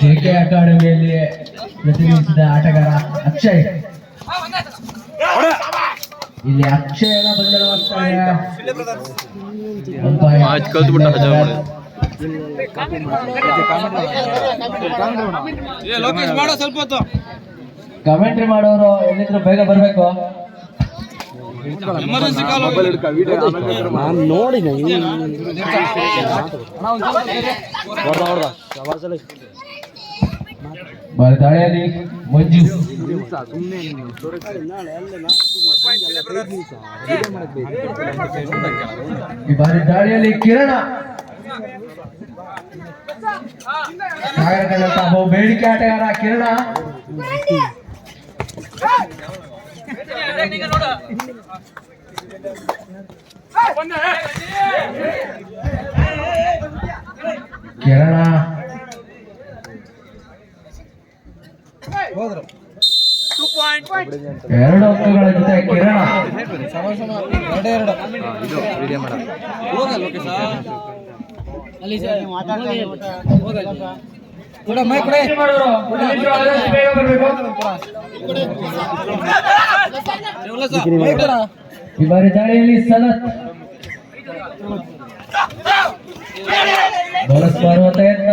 JK ಅಕಾಡೆಮಿಯಲ್ಲಿ ಪ್ರತಿನಿಧಿಸಿದ ಆಟಗಾರ ಅಕ್ಷಯ್. ಇಲ್ಲಿ ಅಕ್ಷಯನ ಬಂಧನವಾಗ್ತಾರೆ. ಕಮೆಂಟ್ರಿ ಮಾಡೋರು ಎಲ್ಲಿದ್ರು ಬೇಗ ಬರ್ಬೇಕು. ದಾಳಿಯಲ್ಲಿ ಮಂಜು, ಈ ಬಾರಿ ದಾಳಿಯಲ್ಲಿ ಕಿರಣ, ಸಾಗರಕಂಡಂತ ಬಹು ಬೇಡಿಕೆ ಆಟಗಾರ ಕಿರಣ. ಕಿರಣ ಎರಡು ಅಂಕಗಳ ಜೊತೆ ಕಿರಣ ಈ ಬಾರಿ ದಾಳಿಯಲ್ಲಿ ಸನತ್ ಬೋನಸ್ ಮಾಡುವ ಪ್ರಯತ್ನ.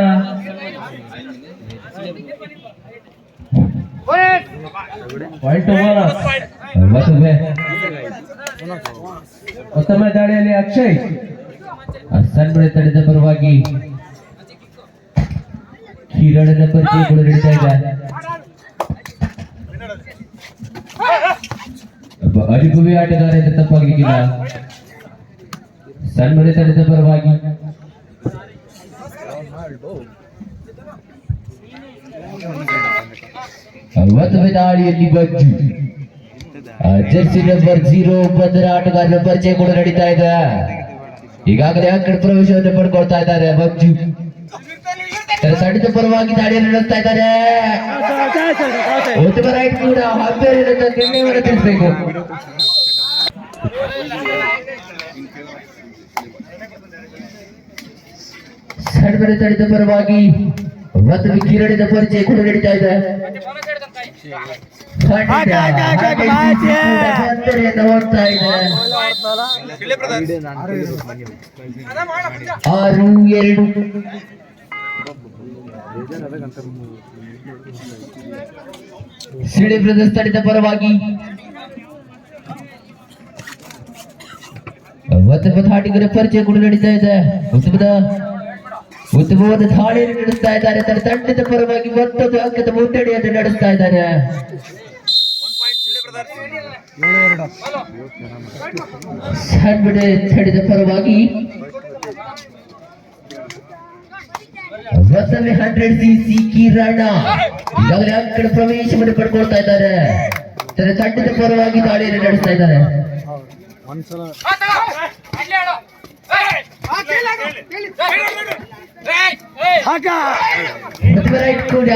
ಮತ್ತೊಮ್ಮೆ ದಾಳಿಯಲ್ಲಿ ಅಕ್ಷಯ್ ಸನ್ಮಳೆ ತಡೆದ ಪರವಾಗಿ ಕಿರಣದ ಪರಿಚಯಗಳು ನಡೀತಾ ಇದೆ. ಅನುಭವಿ ಆಟಗಾರ ಎಂದು ತಪ್ಪಾಗಲಿಕ್ಕಿಲ್ಲ. ಸನ್ಮಳೆ ತಡೆದ ಪರವಾಗಿ ದಾಳಿಯಲ್ಲಿ ಬಜ್ಜು ಜರ್ಸಿ ನಂಬರ್ 09 ಆಟಗಾರರ ಪರಿಚಯ ಕೂಡ ನಡೀತಾ ಇದೆ. ಈಗಾಗಲೇ ಅಂಕಣ ಪ್ರವೇಶವನ್ನು ಪಡ್ಕೊಳ್ತಾ ಇದ್ದಾರೆ ಬಜ್ಜು. ತಂಡದ ಪರವಾಗಿ ದಾಳಿಯನ್ನು ನಡೆಸ್ತಾ ಇದ್ದಾರೆ. ಉತ್ತಮ ರೈಟ್ ಕೂಡ ನಿರ್ಣಯವನ್ನು ತಿಳಿಸಬೇಕು. ಸಣ್ಣ ತಡೆದ ಪರವಾಗಿ ಮತ್ತು ಕಿರಣದ ಪರಿಚಯ ಕೂಡ ನಡೀತಾ ಇದೆ. 6-2 ಸಿಡಿ ಬ್ರದರ್ಸ್ ತಡೆದ ಪರವಾಗಿ ಆಟಗಾರರ ಪರಿಚಯ ಕೂಡ ನಡೀತಾ ಇದೆ. ಉತ್ತಮವಾದ ದಾಳಿಯನ್ನು ನಡೆಸ್ತಾ ಇದ್ದಾರೆ. ತನ್ನ ತಂಡದ ಪರವಾಗಿ ಮತ್ತೊಂದು ಅಂಕದ ಮುನ್ನಡೆಯನ್ನು ನಡೆಸ್ತಾ ಇದ್ದಾರೆ. ತಡೆದ ಪರವಾಗಿ 100cc ಕಿರಣ ಈಗಾಗಲೇ ಅಂಕಣ ಪ್ರವೇಶವನ್ನು ಪಡ್ಕೊಳ್ತಾ ಇದ್ದಾರೆ. ತನ್ನ ತಂಡದ ಪರವಾಗಿ ದಾಳಿಯನ್ನು ನಡೆಸ್ತಾ ಇದ್ದಾರೆ. ಕೂಡ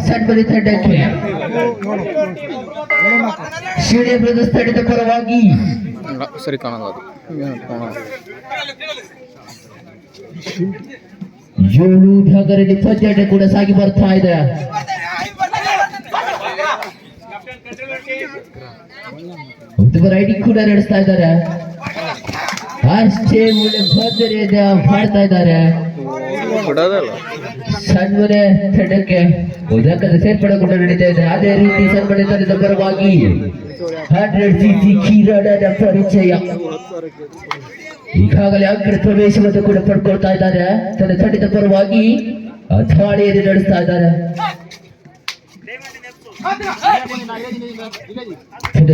ಸಣ್ಣ ತಂಡಕ್ಕೆ ಶಿವನೇ ಬ್ರದರ್ಸ್ ತಂಡದ ಪರವಾಗಿ ಸರಿ ಕಾಣಲ್ಲ. 7 ಭಾಗದಲ್ಲಿ ಪಂದ್ಯಾಟ ಕೂಡ ಸಾಗಿ ಬರ್ತಾ ಇದೆ. ಉತ್ತಮ ರೈಡಿಂಗ್ ಕೂಡ ನಡೆಸ್ತಾ ಇದ್ದಾರೆ. ಅಷ್ಟೇ ಒಳ್ಳೆ ಭರ್ಜರಿಯಿಂದ ಮಾಡ್ತಾ ಇದ್ದಾರೆ. ಸನ್ಮನೆ ತಂಡಕ್ಕೆ ಉದಕದ ಸೇರ್ಪಡೆ ಕೂಡ ನಡೀತಾ ಇದೆ. ಅದೇ ರೀತಿ ಸನ್ಮನೆ ತಂಡದ ಪರವಾಗಿ 100cc ಕಿರಣದ ಪರಿಚಯ ಈಗಾಗಲೇ ಅಂಕಣ ಪ್ರವೇಶವನ್ನು ಕೂಡ ಪಡ್ಕೊಳ್ತಾ ಇದ್ದಾರೆ. ತನ್ನ ತಂಡದ ಪರವಾಗಿ ದಾಳಿಯನ್ನು ನಡೆಸ್ತಾ ಇದ್ದಾರೆ.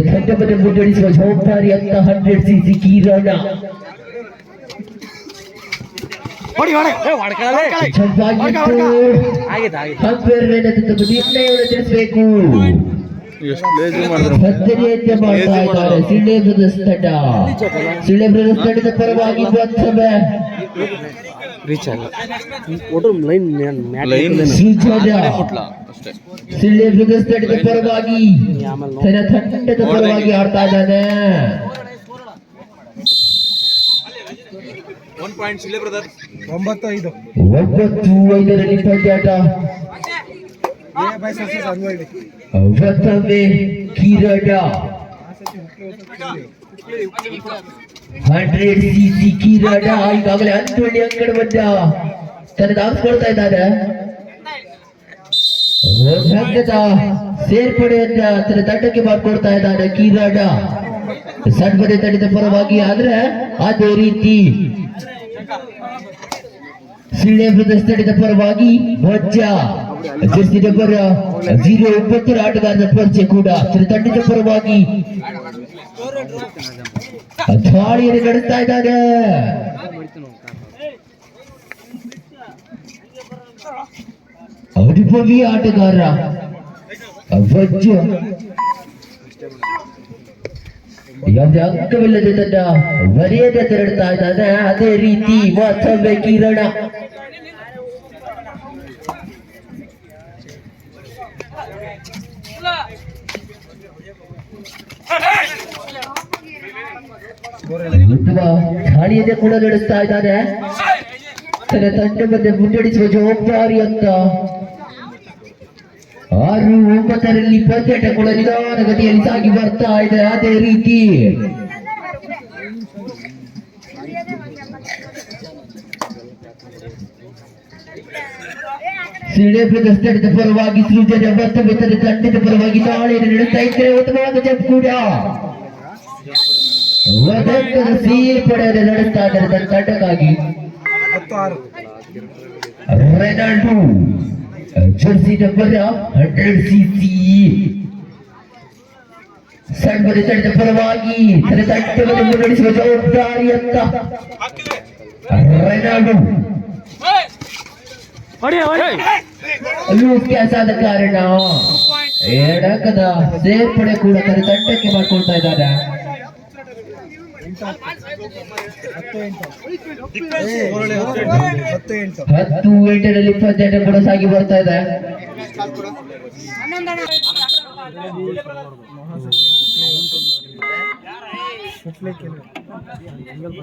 ತಂಡವನ್ನು ಮುನ್ನಡೆಸುವ ಜವಾಬ್ದಾರಿ ಅಂತ 100cc ಕಿರಣ ನಿರ್ಣಯವನ್ನು ತಿಳಿಸಬೇಕು. ಭರ್ಜರಿಯಂತೆ ಮಾಡ್ತಾ ಇದ್ದಾರೆ ಸಿಳ್ಳೆ ಬ್ರದರ್ಸ್ ತಂಡ. ಸಿಳ್ಳೆ ಬ್ರದರ್ಸ್ ತಂಡದ ಪರವಾಗಿ ರೀಚ್ ಆಗಲ್ಲ ಒಟ್ಟು ಲೈನ್ ಲೈನ್ ಸೃಜನ ಮುಟ್ಲ ಅಷ್ಟೇ. ಸಿಳ್ಳೆ ಬ್ರದರ್ಸ್ ತಂಡದ ಪರವಾಗಿ ತನ್ನ ತಂಡದ ಪರವಾಗಿ ಆಡ್ತಾ ಇದ್ದಾನೆ. 9-5 9-5ರಲ್ಲಿ ಪಂದ್ಯಾಟ. ಮತ್ತೊಮ್ಮೆ ಕಿರಣ 100cc ಕಿರಣ ಈಗಾಗಲೇ 10 ಅಂಕಣ ಬಂದ ತನ್ನ ದಾಸ್ಕೊಳ್ತಾ ಇದ್ದಾರೆ. ಸಂಘದ ಸೇರ್ಪಡೆಯನ್ನ ತನ್ನ ತಂಡಕ್ಕೆ ಮಾಡಿಕೊಡ್ತಾ ಇದ್ದಾನೆ ಕಿರಣ ಸಣ್ಣ ತಂಡದ ಪರವಾಗಿ. ಆದ್ರೆ ಅದೇ ರೀತಿ ಸಿಳ್ಳೆ ಬ್ರದರ್ಸ್ ತಂಡದ ಪರವಾಗಿ ಬಜ್ಜ ಜರ್ಸಿ ನಂಬರ್ 09 ಆಟಗಾರನ ಪರಿಚಯ ಕೂಡ ತನ್ನ ತಂಡದ ಪರವಾಗಿ ದಾಳಿಯನ್ನು ನಡೆಸ್ತಾ ಇದ್ದಾರೆ. ಅನುಭವಿ ಆಟಗಾರ ಬಜ್ಜ ಯಾವುದೇ ಅಂಕವಿಲ್ಲದೆ ತನ್ನ ವರೆಯದೆ ತೆರಳುತ್ತಾ ಇದ್ದಾನೆ. ಅದೇ ರೀತಿ ಮತ್ತೊಮ್ಮೆ ಕಿರಣ ಉತ್ತಮ ದಾಳಿಯನ್ನೇ ಕೂಡ ನಡೆಸ್ತಾ ಇದ್ದಾನೆ. ತನ್ನ ತಂಡವನ್ನು ಮುನ್ನಡೆಸುವ ಜವಾಬ್ದಾರಿ ಅಂತ 6-9ರಲ್ಲಿ ಪಂದ್ಯಾಟ ಕೂಡ ನಿಧಾನಗತಿಯಲ್ಲಿ ಸಾಗಿ ಬರ್ತಾ ಇದೆ. ಅದೇ ರೀತಿ ಸಿಳ್ಳೆ ಬ್ರದರ್ಸ್ ತಂಡದ ಪರವಾಗಿ ಸೃಜನ ಮತ್ತೊಮ್ಮೆ ತನ್ನ ತಂಡದ ಪರವಾಗಿ ದಾಳಿಯನ್ನು ನಡೆಸ್ತಾ ಇದ್ದಾರೆ. ಉತ್ತಮವಾದ ಜಂಪ್ ಕೂಡ ಸೇರ್ಪಡೆಯನ್ನು ನಡೆಸ್ತಾ ಇದ್ದಾರೆ ತನ್ನ ತಂಡಕ್ಕಾಗಿ. ರೆನಾಲ್ಡೋ ಜರ್ಸಿ ನಂಬರ್ 100cc ಸಣ್ಣ ತಂಡದ ಪರವಾಗಿ ತನ್ನ ತಂಡವನ್ನು ಮುನ್ನಡೆಸುವ ಜವಾಬ್ದಾರಿ ಅಂತ ರೆನಾಲ್ಡೋ ಲೂಸ್ ಕ್ಯಾಚ್ ಆದ ಕಾರಣ ಎಡಕದ ಸೇರ್ಪಡೆ ಕೂಡ ತನ್ನ ತಂಡಕ್ಕೆ ಮಾಡ್ಕೊಳ್ತಾ ಇದ್ದಾರೆ. 10-8ರಲ್ಲಿ ಪಂದ್ಯಾಟ ಕೂಡ ಸಾಗಿ ಬರ್ತಾ ಇದೆ.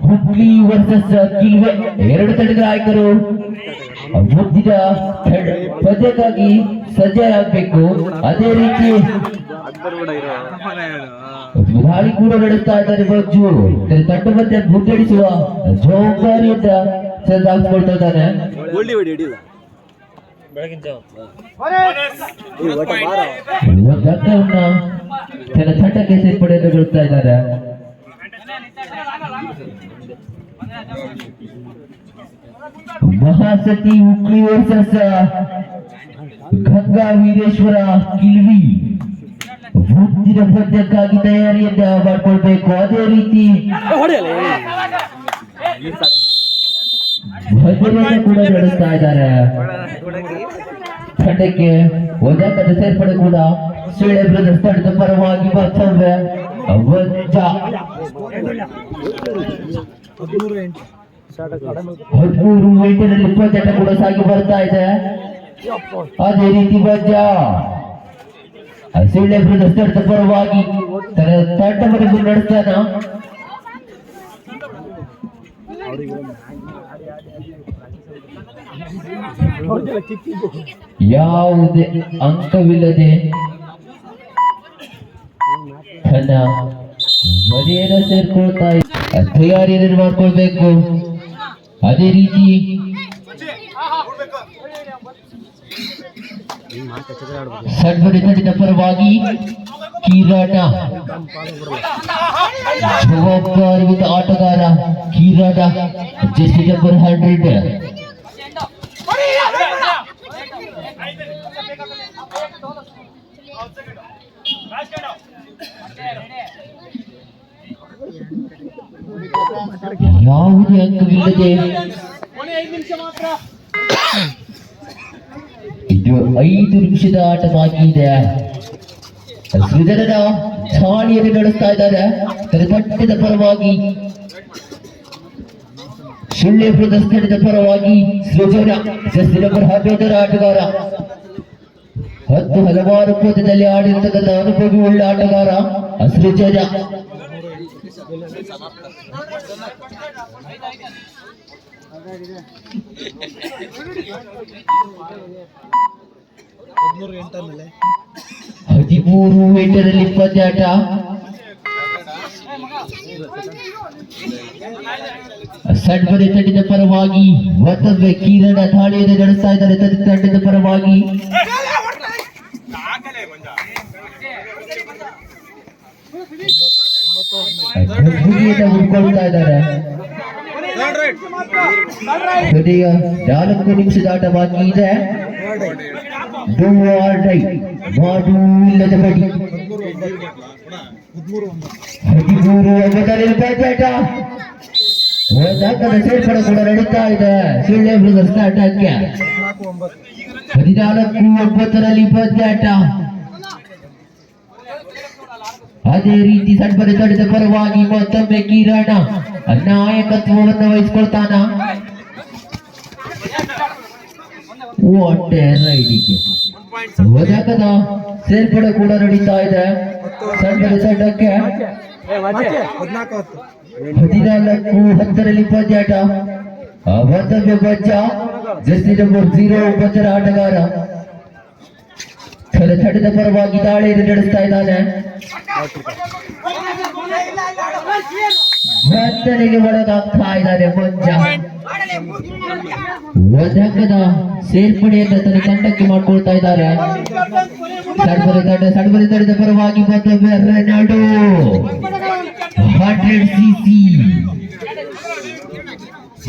ಹುಬ್ಳಿ ವರ್ಸಸ್ ಕಿಲ್ವೆ ಎರಡು ತಂಡದ ನಾಯಕರು ಮುದ್ದಿನ ಪಂದ್ಯಕ್ಕಾಗಿ ಸಜ್ಜಾಗಬೇಕು. ಅದೇ ರೀತಿ ದಾಳಿ ಕೂಡ ನಡೆಸ್ತಾ ಇದ್ದಾರೆ. ಬಜ್ಜು ತಂಡವನ್ನು ಮುನ್ನಡೆಸುವ ಜವಾಬ್ದಾರಿಯಿಂದ ಹಾಕಿಕೊಳ್ತಾ ಇದ್ದಾನೆ. ತನ್ನ ತಂಡಕ್ಕೆ ಸೇರ್ಪಡೆಗೊಳ್ತಾ ಇದ್ದಾರೆ. ಮಹಾಸತಿ ಹುಬ್ಳಿ ವರ್ಸಸ್ ಗಂಗಾ ವೀರೇಶ್ವರ ಕಿಲ್ವಿ ಮುಂದಿನ ಪಂದ್ಯಕ್ಕಾಗಿ ತಯಾರಿಯನ್ನ ಮಾಡ್ಕೊಳ್ಬೇಕು. ಅದೇ ರೀತಿ ಭಜನೆಯನ್ನು ಕೂಡ ನಡೆಸ್ತಾ ಇದ್ದಾರೆ. ತಂಡಕ್ಕೆ ಒಂದಕ್ಕದ ಸೇರ್ಪಡೆ ಕೂಡ ಸಿಳ್ಳೆ ಬ್ರದರ್ಸ್ ತಂಡದ ಪರವಾಗಿ ಮತ್ತೊಮ್ಮೆ ವಜ್ಜ 13-8ರಲ್ಲಿ ಪಂದ್ಯಾಟ ಕೂಡ ಸಾಗಿ ಬರ್ತಾ ಇದೆ. ಅದೇ ರೀತಿ ವಜ್ಜ ಸಿಳ್ಳೆ ಬ್ರದರ್ಸ್ ತಂಡದ ಪರವಾಗಿ ತನ್ನ ತಂಡವನ್ನು ಮುನ್ನಡೆಸ್ತಾನ. ಯಾವುದೇ ಅಂಕವಿಲ್ಲದೆ ತನ್ನ ಮನೆಯನ್ನು ಸೇರ್ಕೊಳ್ತಾ ತಯಾರಿಯನ್ನು ಮಾಡ್ಕೊಳ್ಬೇಕು. ಅದೇ ರೀತಿ ಸಣ್ಣ ತಂಡದ ಪರವಾಗಿ ಕಿರಣ ಜವಾಬ್ದಾರಿಯುತ ಆಟಗಾರ ಕಿರಣ ಜೆರ್ಸಿ ನಂಬರ್ 100. ಯಾವುದೇ ಅಂಕವಿಲ್ಲದೆ ಇದು 5 ನಿಮಿಷದ ಆಟ ಬಾಕಿ ಇದೆ. ಸೃಜನನ ದಾಳಿಯನ್ನು ನಡೆಸ್ತಾ ಇದ್ದಾರೆ ತನ್ನ ತಂಡದ ಪರವಾಗಿ. ಸುಳ್ಳೆ ಪ್ರದರ್ಶನದ ಪರವಾಗಿ ಸೃಜನ ಜರ್ಸಿ ನಂಬರ್ 15 ಆಟಗಾರ. 10 ಹಲವಾರು ಪಂದ್ಯದಲ್ಲಿ ಆಡಿರ್ತಕ್ಕಂಥ ಅನುಭವಿ ಉಳ್ಳ ಆಟಗಾರ ಸೃಜನ. ಹದಿಮೂರು ಮೀಟರಲ್ಲಿ ಪಂದ್ಯಾಟ. ಸಡ್ಬರಿ ತಂಡದ ಪರವಾಗಿ ಮತ್ತೊಮ್ಮೆ ಕಿರಣ ದಾಳಿಯನ್ನು ನಡೆಸ್ತಾ ಇದ್ದಾರೆ. ತಂಡದ ಪರವಾಗಿ ಉಳ್ಕೊಳ್ತಾ ಇದ್ದಾರೆ. 4 ನಿಮಿಷದ ಆಟ ಬಾಕಿ ಇದೆ. ಮಾಡು ಇಲ್ಲದ ಬಡಿ. 13 ಪಂದ್ಯಾಟ. ಸೇರ್ಪಡೆ ಕೂಡ ನಡೀತಾ ಇದೆ ಸುಳ್ಳೆ ಬ್ರದರ್ಸ್ ಆಟಕ್ಕೆ. 14-9 ಪಂದ್ಯಾಟ. ಅದೇ ರೀತಿ ಸಡ್ಬರಿ ತಂಡದ ಪರವಾಗಿ ಮತ್ತೊಮ್ಮೆ ಕಿರಣ ನಾಯಕತ್ವವನ್ನು ವಹಿಸಿಕೊಳ್ತಾನ. ಓದಾಕದ ಸೇರ್ಪಡೆ ಕೂಡ ನಡೀತಾ ಇದೆ ಸಡ್ಬರಿ ತಂಡಕ್ಕೆ. 14-10 ಪಂದ್ಯಾಟ. ಮತ್ತೊಮ್ಮೆ ಬಜ್ಜ ಜರ್ಸಿ ನಂಬರ್ 09 ಆಟಗಾರ ತಂಡದ ಪರವಾಗಿ ದಾಳಿಯನ್ನು ನಡೆಸ್ತಾ ಇದ್ದಾನೆ. ಬಂಧನಿಗೆ ಒಳಗಾಗ್ತಾ ಇದ್ದಾರೆ ಮಂಜ. ಒಂದಂಕದ ಸೇರ್ಪಡೆಯನ್ನು ತನ್ನ ತಂಡಕ್ಕೆ ಮಾಡ್ಕೊಳ್ತಾ ಇದ್ದಾರೆ ಸಡ್ಬರಿ ತಂಡದ ಪರವಾಗಿ ಮತ್ತೊಮ್ಮೆ ರೆನಾಲ್ಡೋ 100cc.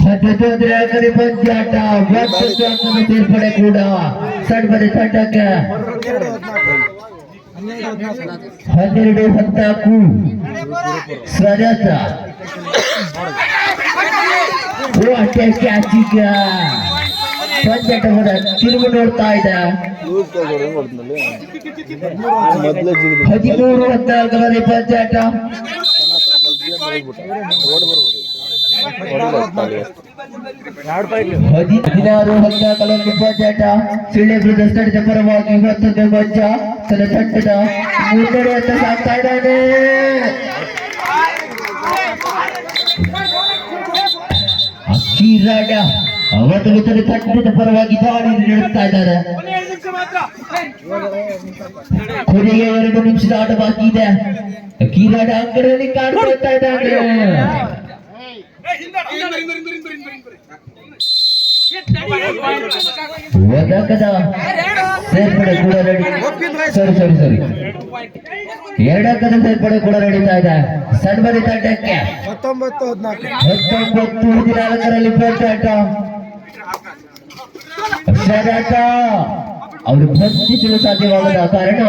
11 ಅಂಕದ ಪಂದ್ಯಾಟ. ಮತ್ತೊಂದು ಅಂಕದ ಸೇರ್ಪಡೆ ಕೂಡ ಸಡ್ಬರಿ ತಂಡಕ್ಕೆ. 12-14 ಸ್ವರತ ಕ್ಯಾಚಿಗ ಪಂದ್ಯಾಟವನ್ನು ತಿರುಗಿ ನೋಡ್ತಾ ಇದೆ. 13-14 ಪಂದ್ಯಾಟ. 16-14 ಪಂದ್ಯಾಟ. ಸುಳ್ಳೆ ಬ್ರದರ್ಸ್ ತಂಡದ ಪರವಾಗಿ ಮತ್ತೊಂದು ಮಂಜ ತನ್ನ ತಂಡದ ಮುನ್ನಡೆಯತ್ತ ಸಾಗ್ತಾ ಇದ್ದಾನೆ. ಕಿರಣ ಅವತ್ತು ತನ್ನ ತಂಡದ ಪರವಾಗಿ ದಾಳಿಯನ್ನು ನಡೆಸ್ತಾ ಇದ್ದಾರೆ. ಕೊನೆಗೆ 2 ನಿಮಿಷದ ಆಟ ಬಾಕಿ ಇದೆ. ಕಿರಣ ಅಂಕಣದಲ್ಲಿ ಕಾಣ್ಕೊಳ್ತಾ ಇದ್ದಾನೆ. ಸೇರ್ಪಡೆ ಕೂಡ ಸರಿ 2 ಅಂಕದ ಸೇರ್ಪಡೆ ಕೂಡ ನಡೀತಾ ಇದೆ ಸಡ್ಬರಿ ತಂಡಕ್ಕೆ. 19-14 ಪಂದ್ಯಾಟ. ಅವರು ಬಂಧಿಸಲು ಸಾಧ್ಯವಾಗದ ಕಾರಣ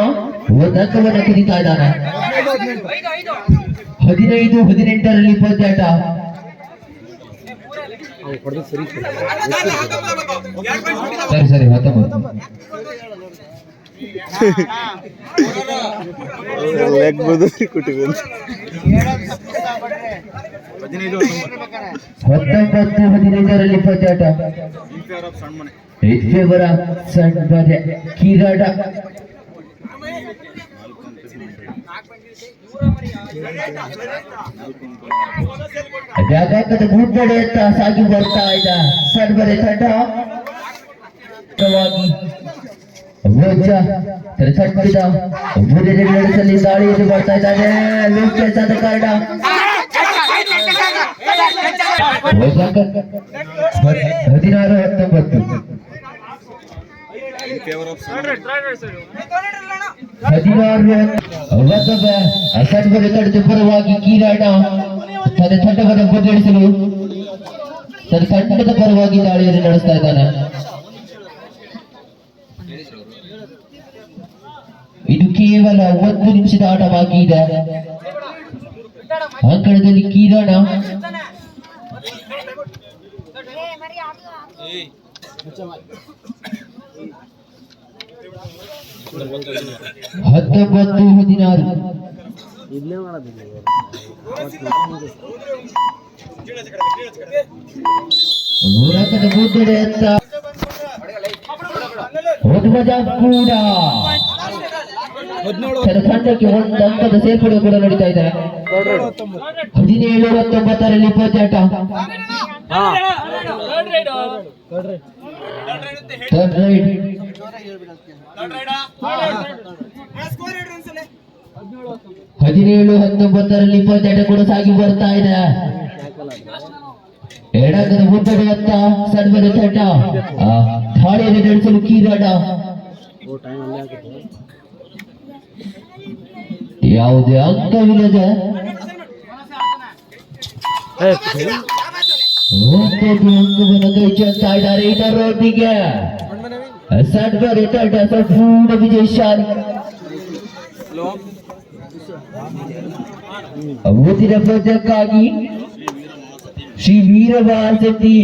1 ಅಂಕವನ್ನು ಕಿರಿತಾ ಇದ್ದಾನೆ. 15-18 ಪಂದ್ಯಾಟ. ಸರಿ 19 19-15 ಪಂದ್ಯಾಟ. ಫೇವರ್ ಆಫ್ ಸಡ್ಬರಿ ಕಿರಣ. ವ್ಯಾಪಕದ ಮುನ್ನಡೆಯತ್ತ ಸಾಗಿ ಬರ್ತಾ ಇದೆ ಸಡ್ಬರಿ ತಂಡ. ನಡೆಸಲಿ ದಾಳಿಯನ್ನು ಮಾಡ್ತಾ ಇದ್ದಾನೆ ಲೋಕೇಶ್ ಆದ ಕಾರಣ. 16-19 ಸಡ್ಬರಿ ತಂಡದ ಪರವಾಗಿ ಕಿರಣ ತನ್ನ ತಂಡವನ್ನು ಮುನ್ನಡೆಸಲು ತನ್ನ ತಂಡದ ಪರವಾಗಿ ದಾಳಿಯನ್ನು ನಡೆಸ್ತಾ ಇದ್ದಾನೆ. ಇದು ಕೇವಲ 1 ನಿಮಿಷದ ಆಟ ಬಾಕಿ ಇದೆ. ಅಂಕಣದಲ್ಲಿ ಕಿರಣ 19-16 ಊರಕದ ಮುದ್ದಡೆ ಅಂತ ಒಟ್ಮಜ ಕೂಡ ತನ್ನ ತಂಡಕ್ಕೆ ಒಂದು ಅಂಕದ ಸೇರ್ಪಡೆ ಕೂಡ ನಡೀತಾ ಇದೆ. 17-19 ಪಂದ್ಯಾಟ. ಥರ್ಡ್ ರೈಡ್ 17-19 ಪಂದ್ಯಾಟ ಕೂಡ ಸಾಗಿ ಬರ್ತಾ ಇದೆ. ಎಡಗದ ಮುದ್ದಡೆ ಅಂತ ಸಡ್ಬದ ತಂಡ ದಾಳಿಯನ್ನು ನಡೆಸಲು ಕೀರಾಟ. ಯಾವುದೇ ಅಂಕವಿಲ್ಲದೆ ಅಂಕವನ್ನು ಕೈ ಚೆಲ್ತಾ ಇದ್ದಾರೆ. ಇದರೊಂದಿಗೆ ಸಡ್ಬದ ತಂಡ ಸಂಪೂರ್ಣ ವಿಜಯಶಾಲಿ. ಮುಂದಿನ ಪಂದ್ಯಕ್ಕಾಗಿ ಶ್ರೀ ವೀರಭಾರತಿ